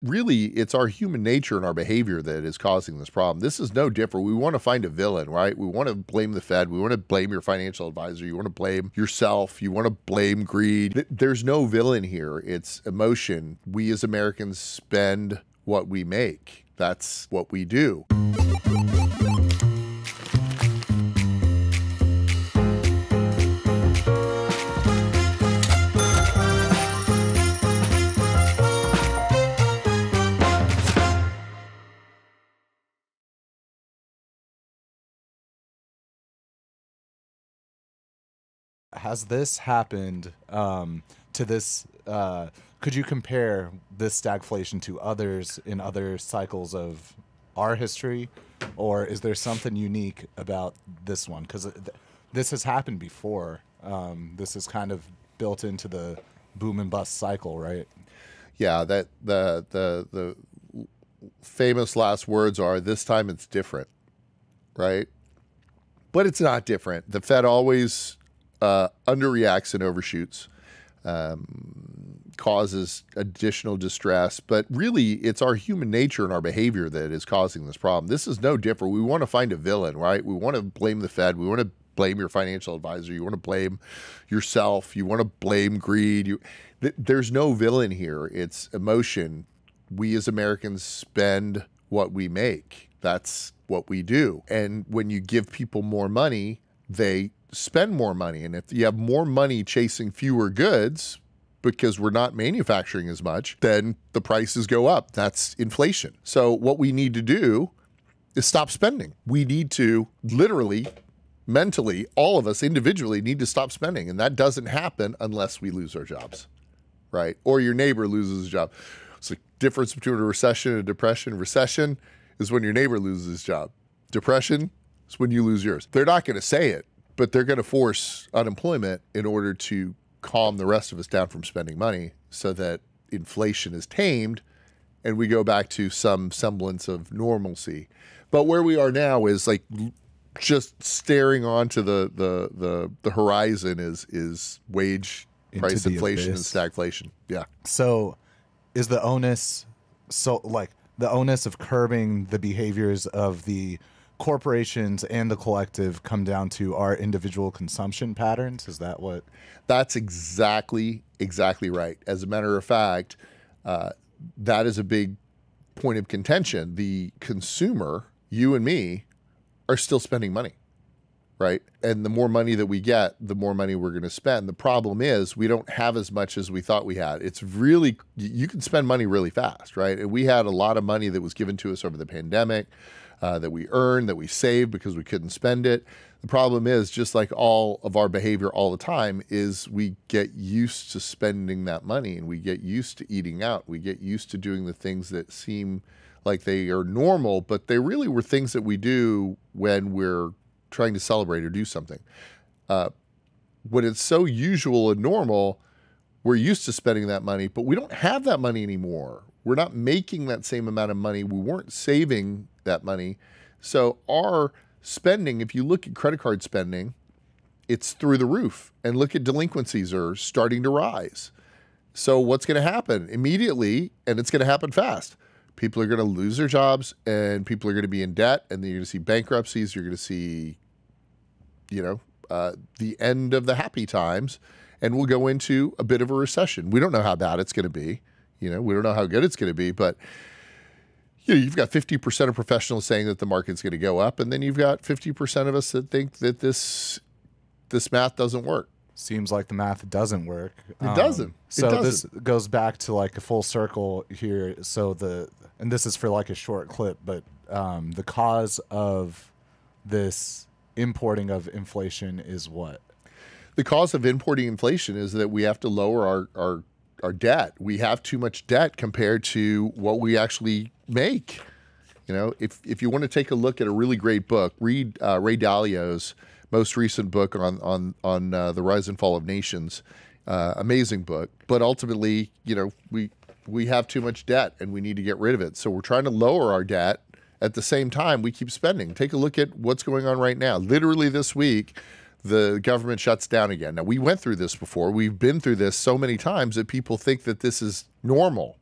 really, it's our human nature and our behavior that is causing this problem. This is no different. We want to find a villain, right? We want to blame the Fed. We want to blame your financial advisor. You want to blame yourself. You want to blame greed. There's no villain here. It's emotion. We as Americans spend what we make. That's what we do. Has this happened to this? Could you compare this stagflation to others in other cycles of our history, or is there something unique about this one? Because this has happened before. This is kind of built into the boom and bust cycle, right? Yeah, that the famous last words are, "This time it's different," right? But it's not different. The Fed always underreacts and overshoots, causes additional distress. But really, it's our human nature and our behavior that is causing this problem. This is no different. We want to find a villain, right? We want to blame the Fed. We want to blame your financial advisor. You want to blame yourself. You want to blame greed. There's no villain here. It's emotion. We as Americans spend what we make. That's what we do. And when you give people more money, they spend more money. And if you have more money chasing fewer goods because we're not manufacturing as much, then the prices go up. That's inflation. So what we need to do is stop spending. We need to literally, mentally, all of us individually need to stop spending. And that doesn't happen unless we lose our jobs, right? Or your neighbor loses his job. It's the difference between a recession and a depression. Recession is when your neighbor loses his job. Depression is when you lose yours. They're not going to say it, but they're going to force unemployment in order to calm the rest of us down from spending money so that inflation is tamed and we go back to some semblance of normalcy. But where we are now is like just staring onto the horizon is wage price inflation and stagflation. Yeah. So is the onus, the onus of curbing the behaviors of the corporations and the collective come down to our individual consumption patterns? Is that what? That's exactly right. As a matter of fact, that is a big point of contention. The consumer, you and me, are still spending money, right? And the more money that we get, the more money we're going to spend. The problem is we don't have as much as we thought we had. It's really, you can spend money really fast, right? And we had a lot of money that was given to us over the pandemic, that we earned, that we saved because we couldn't spend it. The problem is, just like all of our behavior all the time, is we get used to spending that money and we get used to eating out. We get used to doing the things that seem like they are normal, but they really were things that we do when we're trying to celebrate or do something. When it's so usual and normal, we're used to spending that money, but we don't have that money anymore. We're not making that same amount of money. We weren't saving that money. So our spending, if you look at credit card spending, it's through the roof. And look at delinquencies are starting to rise. So what's going to happen immediately, and it's going to happen fast, people are going to lose their jobs and people are going to be in debt, and then you're going to see bankruptcies. You're going to see, the end of the happy times, and we'll go into a bit of a recession. We don't know how bad it's going to be. We don't know how good it's going to be, but you've got 50% of professionals saying that the market's going to go up, and then you've got 50% of us that think that this math doesn't work. Seems like the math doesn't work. It doesn't. This goes back to like a full circle here. So and this is for like a short clip, but the cause of this importing of inflation is what? The cause of importing inflation is that we have to lower our debt. We have too much debt compared to what we actually make. If you want to take a look at a really great book, read Ray Dalio's most recent book on the rise and fall of nations. Amazing book. But ultimately, we have too much debt and we need to get rid of it. So we're trying to lower our debt. At the same time, we keep spending. Take a look at what's going on right now. Literally this week, the government shuts down again. Now, we went through this before. We've been through this so many times that people think that this is normal.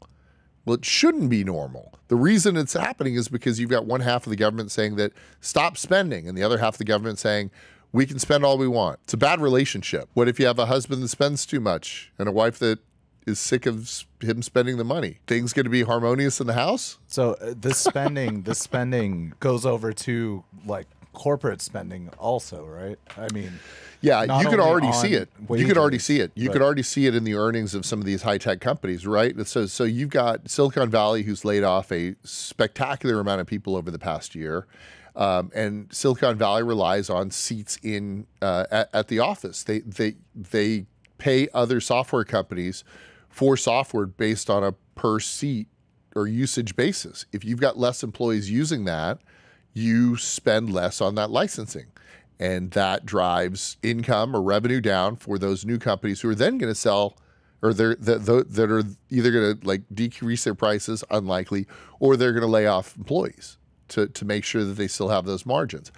Well, it shouldn't be normal. The reason it's happening is because you've got one half of the government saying that stop spending, and the other half of the government saying we can spend all we want. It's a bad relationship. What if you have a husband that spends too much and a wife that is sick of him spending the money? Things going to be harmonious in the house? So this spending goes over to like corporate spending also, right? I mean, yeah, you could already see it. You could already see it. You could already see it in the earnings of some of these high-tech companies, right? So you've got Silicon Valley, who's laid off a spectacular amount of people over the past year. And Silicon Valley relies on seats in at the office. They pay other software companies for software based on a per seat or usage basis. If you've got less employees using that, you spend less on that licensing. And that drives income or revenue down for those new companies who are then going to sell, or that are either going to like decrease their prices, unlikely, or they're going to lay off employees to make sure that they still have those margins.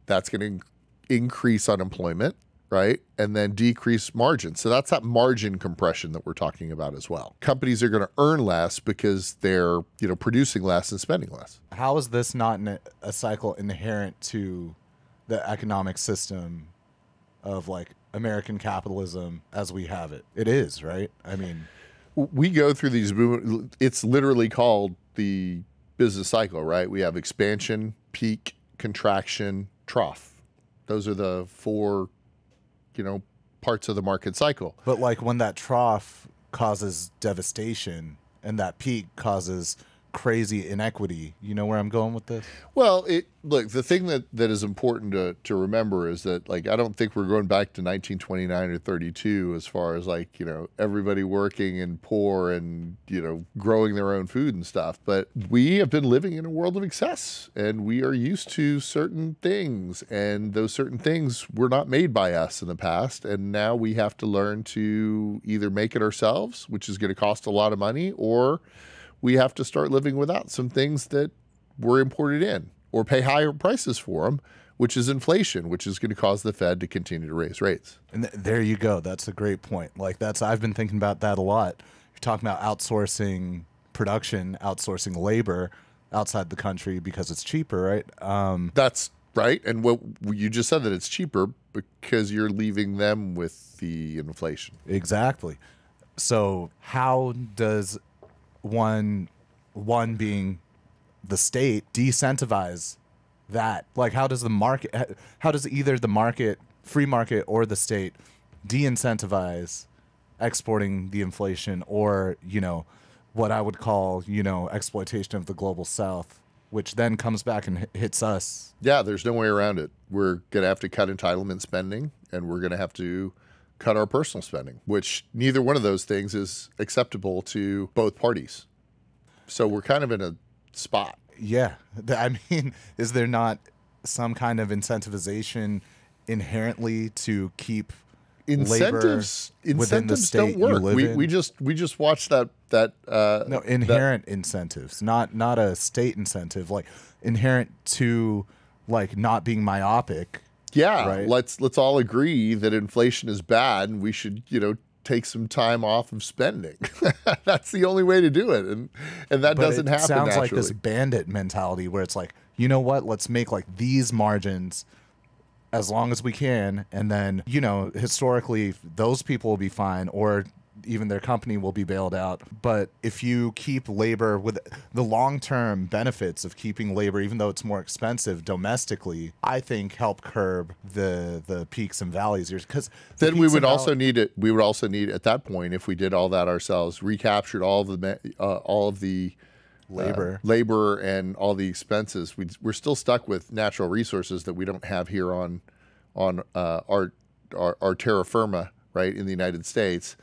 That's going to increase unemployment, right? And then decrease margins. So that's that margin compression that we're talking about as well. Companies are going to earn less because they're, producing less and spending less. How is this not a cycle inherent to the economic system of like American capitalism as we have it? It is, right? I mean, we go through these movements. It's literally called the business cycle, right? We have expansion, peak, contraction, trough. Those are the four, parts of the market cycle. But like when that trough causes devastation and that peak causes crazy inequity, you know where I'm going with this? Well, look, the thing that is important to remember is that, like, I don't think we're going back to 1929 or 32 as far as like, everybody working and poor and, growing their own food and stuff. But we have been living in a world of excess, and we are used to certain things, and those certain things were not made by us in the past. And now we have to learn to either make it ourselves, which is going to cost a lot of money, or we have to start living without some things that were imported in, or pay higher prices for them, which is inflation, which is going to cause the Fed to continue to raise rates. And there you go. That's a great point. Like I've been thinking about that a lot. You're talking about outsourcing production, outsourcing labor outside the country because it's cheaper, right? That's right. And what you just said, that it's cheaper because you're leaving them with the inflation. Exactly. So how does one being the state de-incentivize that? Like, how does either the market, free market, or the state de-incentivize exporting the inflation, or what I would call exploitation of the global south, which then comes back and hits us? Yeah, there's no way around it. We're gonna have to cut entitlement spending, and we're gonna have to cut our personal spending, which neither one of those things is acceptable to both parties. So we're kind of in a spot. Yeah. I mean, is there not some kind of incentivization inherently to keep incentives within the state don't work. you live in? We just watched that no, inherent incentives, not a state incentive, like inherent to like not being myopic. Yeah, right? Let's all agree that inflation is bad, and we should, take some time off of spending. That's the only way to do it, and that doesn't happen. Sounds naturally. like this bandit mentality where it's like, you know what? Let's make like these margins as long as we can, and then historically those people will be fine, or even their company will be bailed out. But if you keep labor, with the long-term benefits of keeping labor, even though it's more expensive domestically, I think help curb the peaks and valleys. Because then we would also need it. We would also need at that point, if we did all that ourselves, recaptured all of the labor and all the expenses, we're still stuck with natural resources that we don't have here on our terra firma, right, in the United States.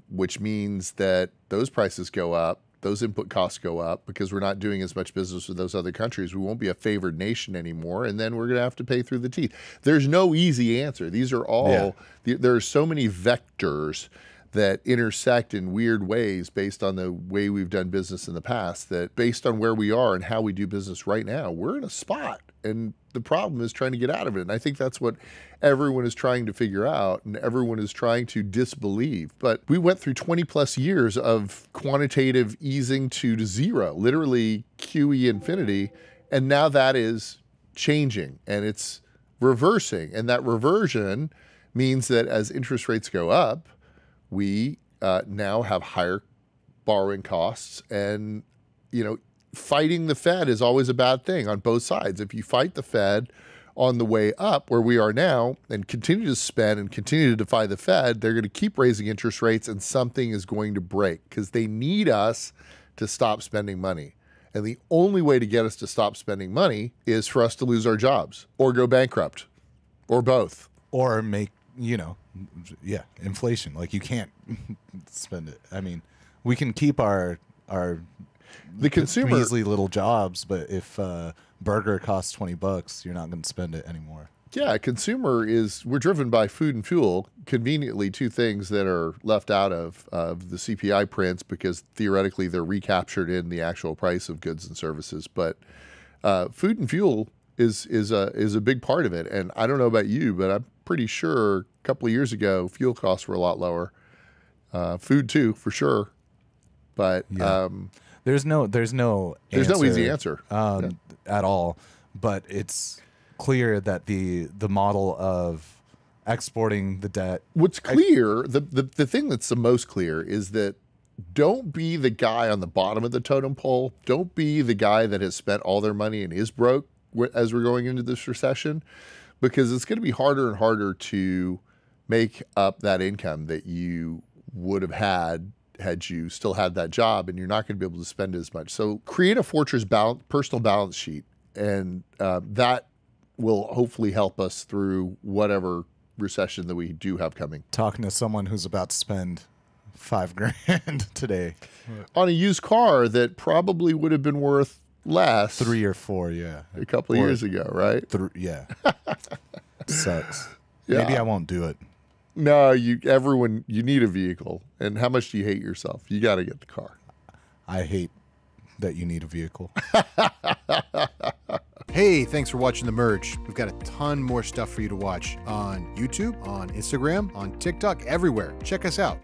Which means that those prices go up, those input costs go up because we're not doing as much business with those other countries. We won't be a favored nation anymore, and then we're going to have to pay through the teeth. There's no easy answer. These are all, there are so many vectors that intersect in weird ways based on the way we've done business in the past, that based on where we are and how we do business right now, we're in a spot. And the problem is trying to get out of it. And I think that's what everyone is trying to figure out, and everyone is trying to disbelieve. But we went through 20 plus years of quantitative easing to zero, literally QE infinity. And now that is changing and it's reversing. And that reversion means that as interest rates go up, we now have higher borrowing costs. And, you know, fighting the Fed is always a bad thing on both sides. If you fight the Fed on the way up where we are now and continue to spend and continue to defy the Fed, they're going to keep raising interest rates and something is going to break because they need us to stop spending money. And the only way to get us to stop spending money is for us to lose our jobs or go bankrupt or both. Or make, you know, inflation. Like you can't spend it. I mean, we can keep our the consumer measly little jobs, but if burger costs $20, you're not going to spend it anymore. Yeah, we're driven by food and fuel, conveniently two things that are left out of the CPI prints because theoretically they're recaptured in the actual price of goods and services. But food and fuel is a big part of it. And I don't know about you, but I'm pretty sure a couple of years ago, fuel costs were a lot lower. Food too, for sure. But there's no easy answer at all. But it's clear that the model of exporting the debt. What's clear, the thing that's the most clear is that don't be the guy on the bottom of the totem pole. Don't be the guy that has spent all their money and is broke as we're going into this recession, because it's going to be harder and harder to make up that income that you would have had you still had that job, and you're not going to be able to spend as much. So create a fortress personal balance sheet, and that will hopefully help us through whatever recession that we do have coming. Talking to someone who's about to spend $5,000 today on a used car that probably would have been worth less 3 or 4, a couple of years ago, right? Sucks. Yeah. Maybe I won't do it. No, you need a vehicle. And how much do you hate yourself? You got to get the car. I hate that you need a vehicle. Hey, thanks for watching The Merge. We've got a ton more stuff for you to watch on YouTube, on Instagram, on TikTok, everywhere. Check us out.